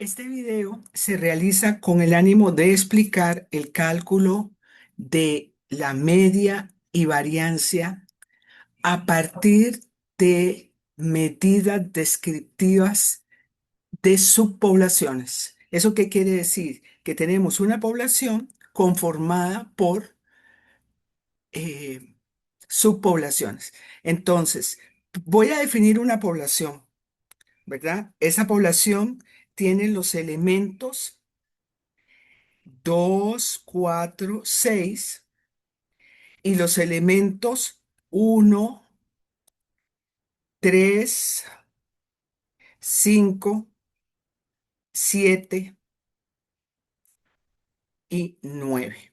Este video se realiza con el ánimo de explicar el cálculo de la media y variancia a partir de medidas descriptivas de subpoblaciones. ¿Eso qué quiere decir? Que tenemos una población conformada por eh, subpoblaciones. Entonces, voy a definir una población, ¿verdad? Esa población tiene los elementos 2, 4, 6 y los elementos uno, 3, 5, 7 y 9.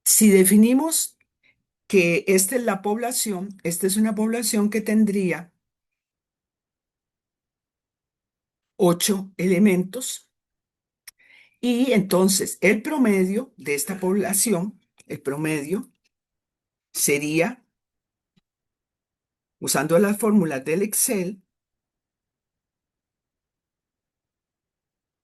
Si definimos que esta es la población, esta es una población que tendría 8 elementos y entonces el promedio de esta población, el promedio sería, usando las fórmulas del Excel,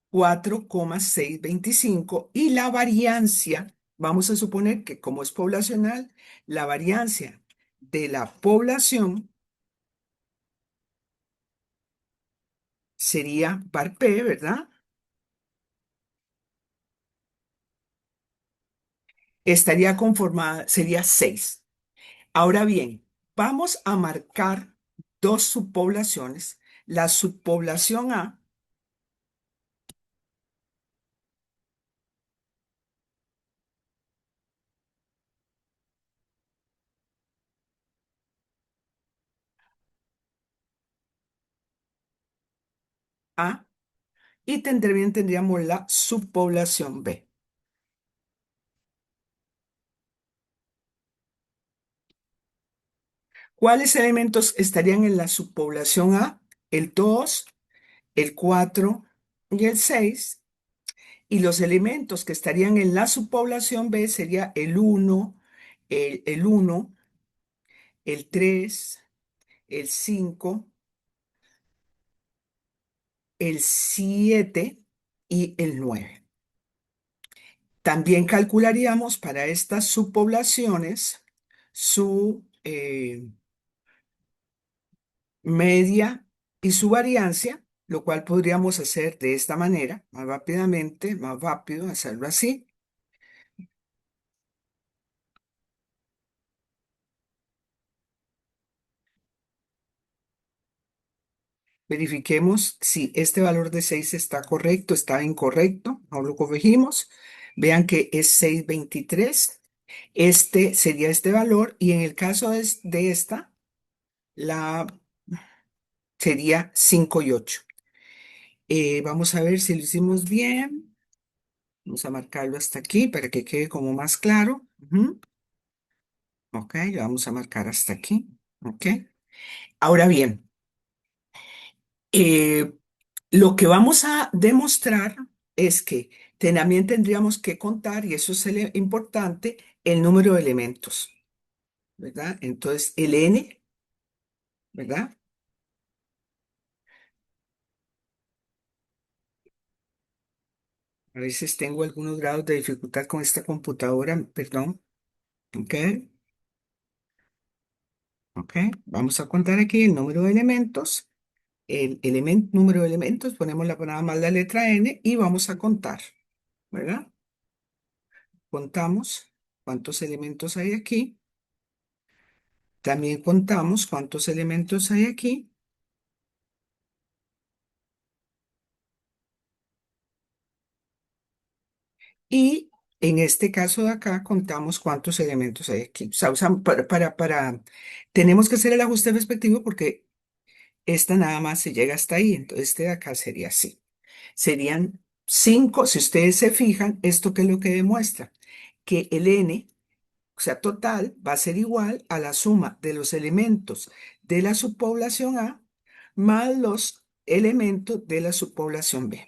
4,625 y la variancia, vamos a suponer que como es poblacional, la variancia de la población sería par P, ¿verdad? Estaría conformada, sería 6. Ahora bien, vamos a marcar dos subpoblaciones. La subpoblación A y tendríamos la subpoblación B. ¿Cuáles elementos estarían en la subpoblación A? El 2, el 4 y el 6. Y los elementos que estarían en la subpoblación B sería el 1, el 1, el 3, el 5, el 7 y el 9. También calcularíamos para estas subpoblaciones su media y su variancia, lo cual podríamos hacer de esta manera, más rápidamente, más rápido, hacerlo así. Verifiquemos si este valor de 6 está correcto, está incorrecto, no lo corregimos. Vean que es 6,23. Este sería este valor y en el caso de esta, la sería 5 y 8. Vamos a ver si lo hicimos bien. Vamos a marcarlo hasta aquí para que quede como más claro. Ujú. Ok, lo vamos a marcar hasta aquí. Ok. Ahora bien, eh, lo que vamos a demostrar es que también tendríamos que contar, y eso es importante, el número de elementos, ¿verdad? Entonces, el n, ¿verdad? A veces tengo algunos grados de dificultad con esta computadora, perdón. Ok, ok. Vamos a contar aquí el número de elementos. El número de elementos, ponemos nada más la letra n y vamos a contar, ¿verdad? Contamos cuántos elementos hay aquí. También contamos cuántos elementos hay aquí. Y en este caso de acá contamos cuántos elementos hay aquí. O sea, tenemos que hacer el ajuste respectivo porque esta nada más se llega hasta ahí. Entonces este de acá sería así. Serían 5. Si ustedes se fijan, ¿esto qué es lo que demuestra? Que el n, o sea, total, va a ser igual a la suma de los elementos de la subpoblación A más los elementos de la subpoblación B.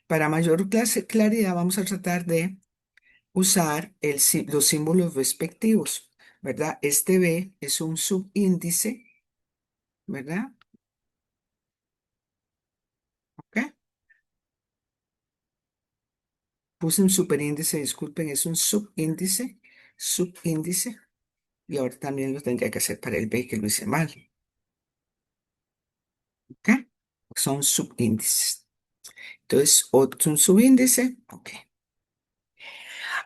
Para mayor claridad, vamos a tratar de usar los símbolos respectivos, ¿verdad? Este B es un subíndice, ¿verdad? puse un superíndice, disculpen, es un subíndice, subíndice, y ahora también lo tendría que hacer para el B, que lo hice mal, ¿ok? Son subíndices. Entonces, otro un subíndice, ok.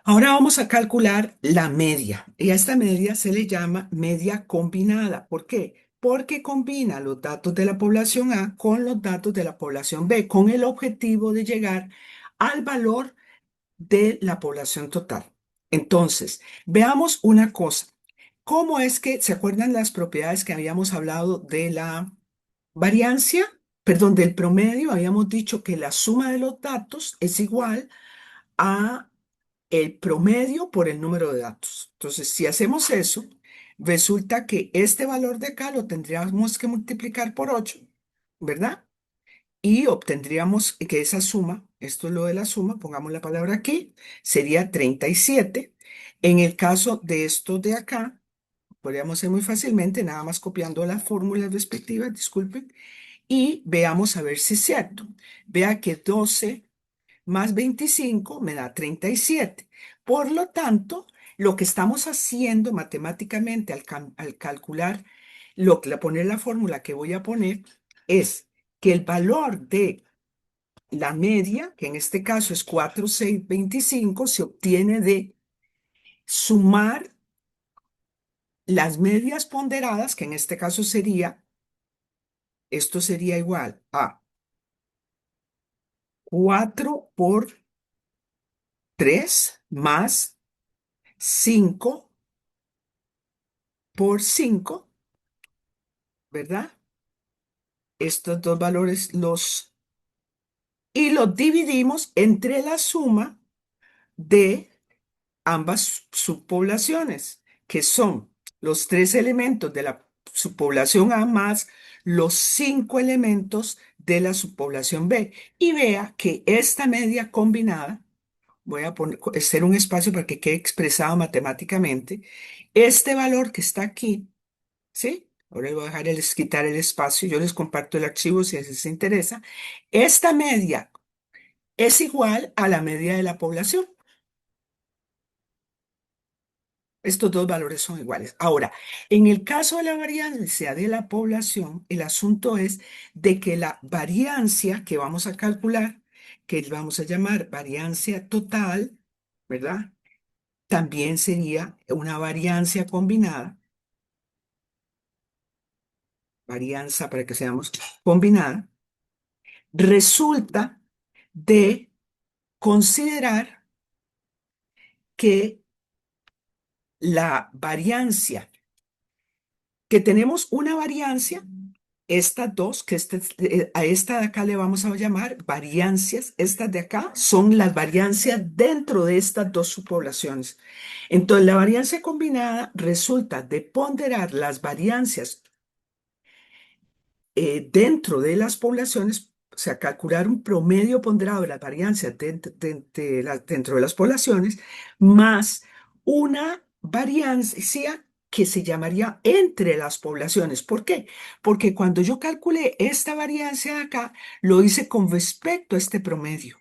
Ahora vamos a calcular la media. Y a esta media se le llama media combinada. ¿Por qué? Porque combina los datos de la población A con los datos de la población B, con el objetivo de llegar al valor de la población total. Entonces, veamos una cosa. ¿Cómo es que, se acuerdan las propiedades que habíamos hablado de la variancia? Perdón, del promedio. Habíamos dicho que la suma de los datos es igual a el promedio por el número de datos. Entonces, si hacemos eso, resulta que este valor de acá lo tendríamos que multiplicar por 8, ¿verdad? Y obtendríamos que esa suma, esto es lo de la suma, pongamos la palabra aquí, sería 37. En el caso de estos de acá, podríamos hacer muy fácilmente, nada más copiando las fórmulas respectivas, disculpen, y veamos a ver si es cierto. Vea que 12 más 25 me da 37. Por lo tanto, lo que estamos haciendo matemáticamente al calcular, poner la fórmula que voy a poner, es que el valor de la media, que en este caso es 4,625, se obtiene de sumar las medias ponderadas, que en este caso sería, esto sería igual a 4 por 3 más 5 por 5, ¿verdad? Estos dos valores y los dividimos entre la suma de ambas subpoblaciones, que son los tres elementos de la subpoblación A más los cinco elementos de la subpoblación B. Y vea que esta media combinada, voy a hacer un espacio para que quede expresado matemáticamente, este valor que está aquí, ¿sí? Ahora le voy a quitar el espacio, yo les comparto el archivo si les interesa. Esta media es igual a la media de la población. Estos dos valores son iguales. Ahora, en el caso de la variancia de la población, el asunto es de que la variancia que vamos a calcular, que vamos a llamar variancia total, ¿verdad? También sería una variancia combinada, varianza para que seamos combinada, resulta de considerar que la variancia, que tenemos una variancia, estas dos, a esta de acá le vamos a llamar variancias, estas de acá son las variancias dentro de estas dos subpoblaciones. Entonces, la variancia combinada resulta de ponderar las variancias dentro de las poblaciones, o sea, calcular un promedio ponderado de las varianzas dentro de las poblaciones, más una variancia que se llamaría entre las poblaciones. ¿Por qué? Porque cuando yo calculé esta variancia de acá, lo hice con respecto a este promedio.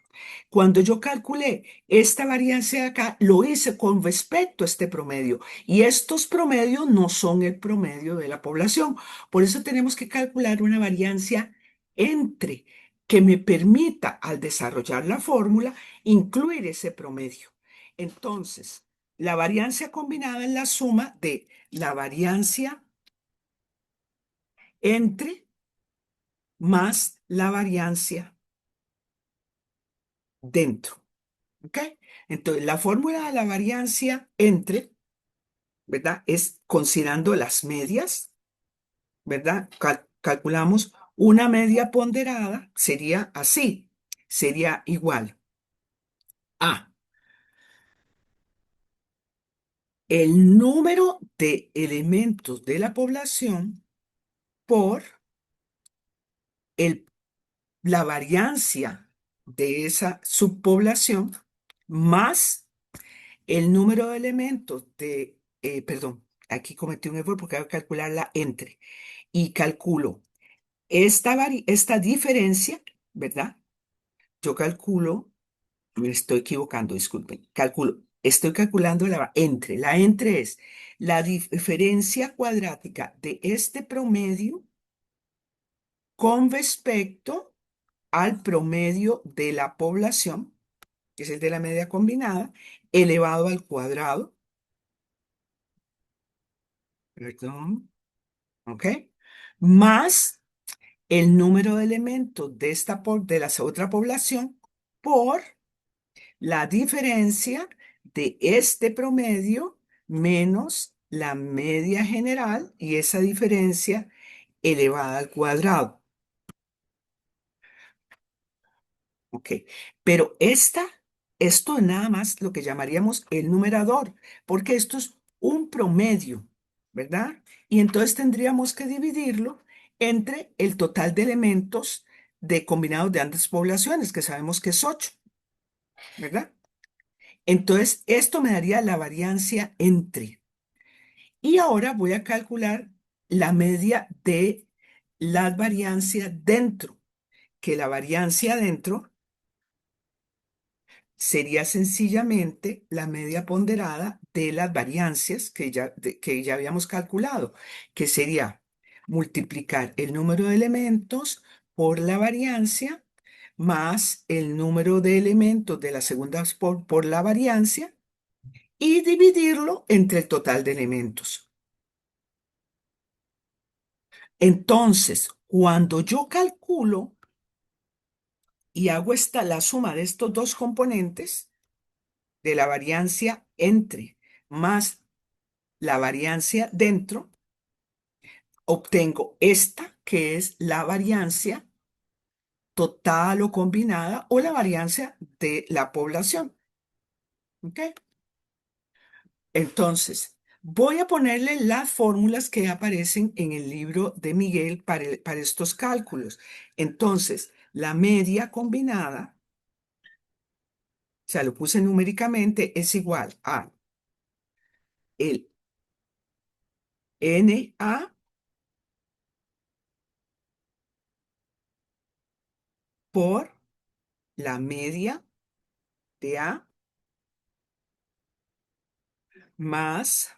Cuando yo calculé esta variancia de acá, lo hice con respecto a este promedio. Y estos promedios no son el promedio de la población. Por eso tenemos que calcular una variancia entre que me permita, al desarrollar la fórmula, incluir ese promedio. Entonces, la variancia combinada es la suma de la variancia entre más la variancia dentro. ¿Ok? Entonces, la fórmula de la variancia entre, ¿verdad? Es considerando las medias, ¿verdad? Calculamos una media ponderada, sería así, sería igual a el número de elementos de la población por el, la variancia de esa subpoblación más el número de elementos perdón, aquí cometí un error porque voy a calcular la entre y calculo esta diferencia, ¿verdad? Yo calculo Me estoy equivocando, disculpen. Estoy calculando la entre. La entre es la diferencia cuadrática de este promedio con respecto al promedio de la población, que es el de la media combinada, elevado al cuadrado, perdón, ¿ok? Más el número de elementos de de la otra población por la diferencia de este promedio menos la media general y esa diferencia elevada al cuadrado. Ok, pero esto es nada más lo que llamaríamos el numerador, porque esto es un promedio, ¿verdad? Y entonces tendríamos que dividirlo entre el total de elementos de combinados de ambas poblaciones, que sabemos que es 8, ¿verdad? Entonces, esto me daría la variancia entre. Y ahora voy a calcular la media de las variancias dentro, que la variancia dentro sería sencillamente la media ponderada de las variancias que ya habíamos calculado, que sería multiplicar el número de elementos por la variancia más el número de elementos de las segundas por la variancia y dividirlo entre el total de elementos. Entonces, cuando yo calculo y hago la suma de estos dos componentes, de la variancia entre más la variancia dentro, obtengo esta, que es la variancia total o combinada o la variancia de la población. ¿Ok? Entonces, voy a ponerle las fórmulas que aparecen en el libro de Miguel para estos cálculos. Entonces, la media combinada, o sea, lo puse numéricamente, es igual a el NA por la media de A más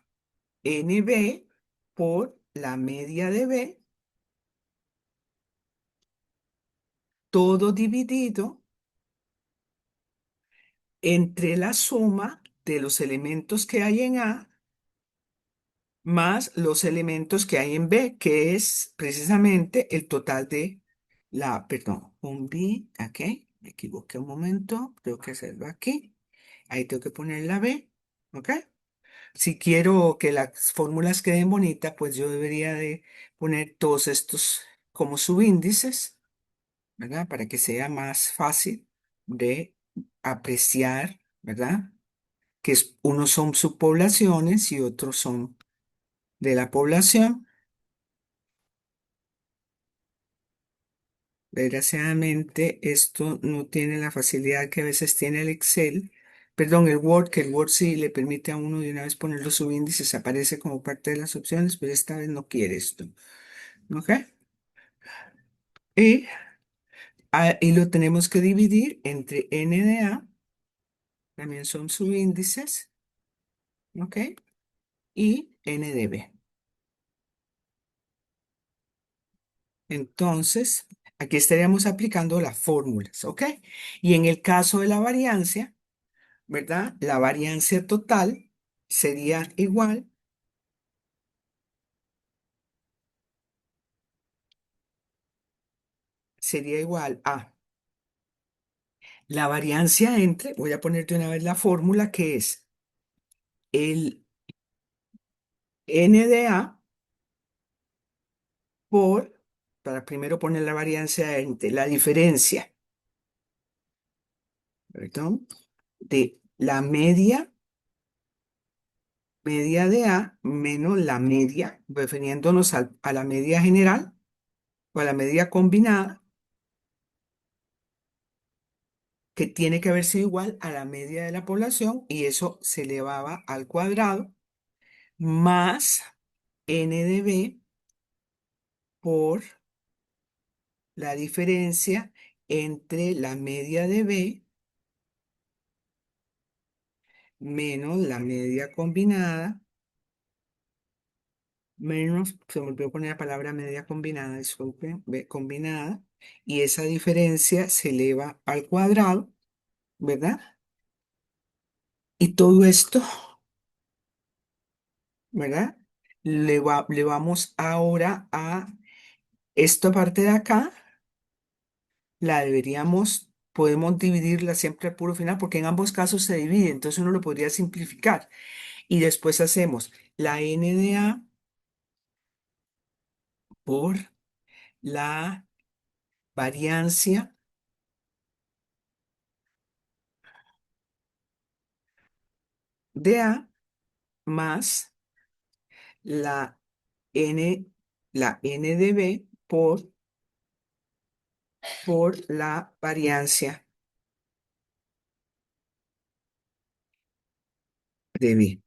NB por la media de B, todo dividido entre la suma de los elementos que hay en A más los elementos que hay en B, que es precisamente el total de perdón, un B, ok, me equivoqué un momento, tengo que hacerlo aquí, ahí tengo que poner la B, ok. Si quiero que las fórmulas queden bonitas, pues yo debería de poner todos estos como subíndices, ¿verdad? Para que sea más fácil de apreciar, ¿verdad? Unos son subpoblaciones y otros son de la población. Desgraciadamente, esto no tiene la facilidad que a veces tiene el Excel, perdón, el Word, que el Word sí le permite a uno de una vez poner los subíndices, aparece como parte de las opciones, pero esta vez no quiere esto. ¿Ok? Y, y lo tenemos que dividir entre N de A, también son subíndices, ¿ok? Y N de B. Entonces, aquí estaríamos aplicando las fórmulas, ¿ok? Y en el caso de la variancia, ¿verdad? La variancia total sería igual a la variancia entre, voy a poner de una vez la fórmula que es el N de A por, para primero poner la variancia entre, la diferencia, perdón, de la media de A menos la media, refiriéndonos a la media general o a la media combinada, que tiene que haber sido igual a la media de la población y eso se elevaba al cuadrado, más N de B por la diferencia entre la media de B menos la media combinada, menos, se me olvidó poner la palabra media combinada, disculpen, combinada, y esa diferencia se eleva al cuadrado, ¿verdad? Y todo esto, ¿verdad? Le vamos ahora a esta parte de acá, la deberíamos, podemos dividirla siempre al puro final, porque en ambos casos se divide, entonces uno lo podría simplificar. Y después hacemos la n de a por la variancia de a más la n, la n de b por la variancia de b.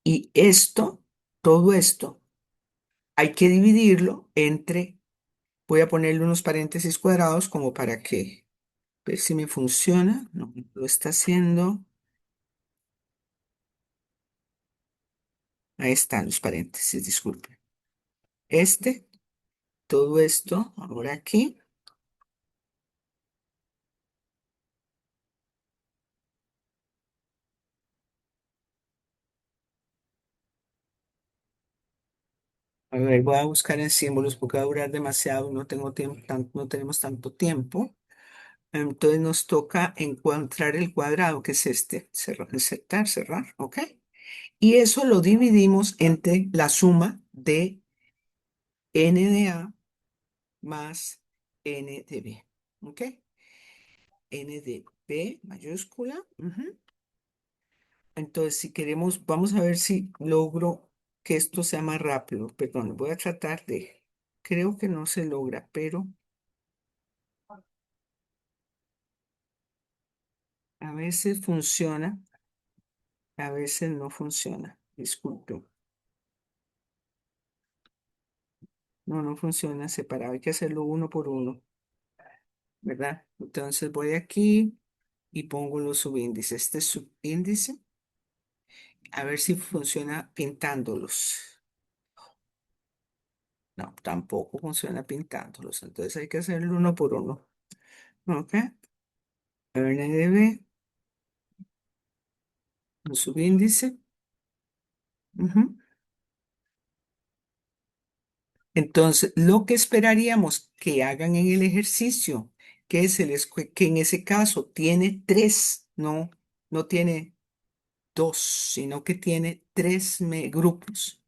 Y esto, todo esto, hay que dividirlo entre, voy a ponerle unos paréntesis cuadrados como para que, ver si me funciona. No, lo está haciendo. Ahí están los paréntesis, disculpe. Este, todo esto, ahora aquí. A ver, voy a buscar en símbolos porque va a durar demasiado, no tengo tiempo, no tenemos tanto tiempo. Entonces nos toca encontrar el cuadrado, que es este. Cerrar, insertar, cerrar, ¿ok? Y eso lo dividimos entre la suma de n de a más n de b, ¿ok? N de b mayúscula. Ujú. Entonces, si queremos, vamos a ver si logro que esto sea más rápido. Perdón, voy a tratar de, creo que no se logra, pero a veces funciona, a veces no funciona. Disculpe. No, no funciona separado. Hay que hacerlo uno por uno, ¿verdad? Entonces voy aquí y pongo los subíndices. Este subíndice, a ver si funciona pintándolos. No, tampoco funciona pintándolos. Entonces hay que hacerlo uno por uno. ¿Ok? RNDB, un subíndice. Ujú. Entonces, lo que esperaríamos que hagan en el ejercicio, que que en ese caso tiene tres, no, no tiene dos, sino que tiene tres grupos.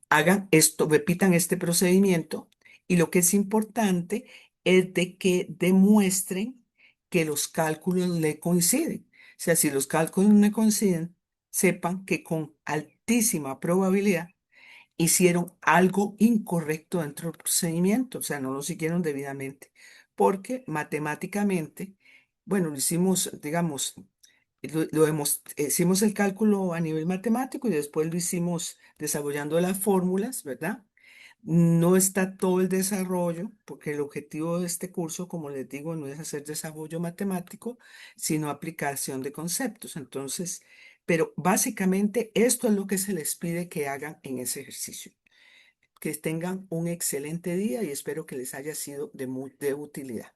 Hagan esto, repitan este procedimiento y lo que es importante es de que demuestren que los cálculos le coinciden. O sea, si los cálculos no coinciden, sepan que con altísima probabilidad hicieron algo incorrecto dentro del procedimiento, o sea, no lo siguieron debidamente, porque matemáticamente, bueno, lo hicimos, digamos, hicimos el cálculo a nivel matemático y después lo hicimos desarrollando las fórmulas, ¿verdad? No está todo el desarrollo, porque el objetivo de este curso, como les digo, no es hacer desarrollo matemático, sino aplicación de conceptos. Entonces, pero básicamente esto es lo que se les pide que hagan en ese ejercicio. Que tengan un excelente día y espero que les haya sido de utilidad.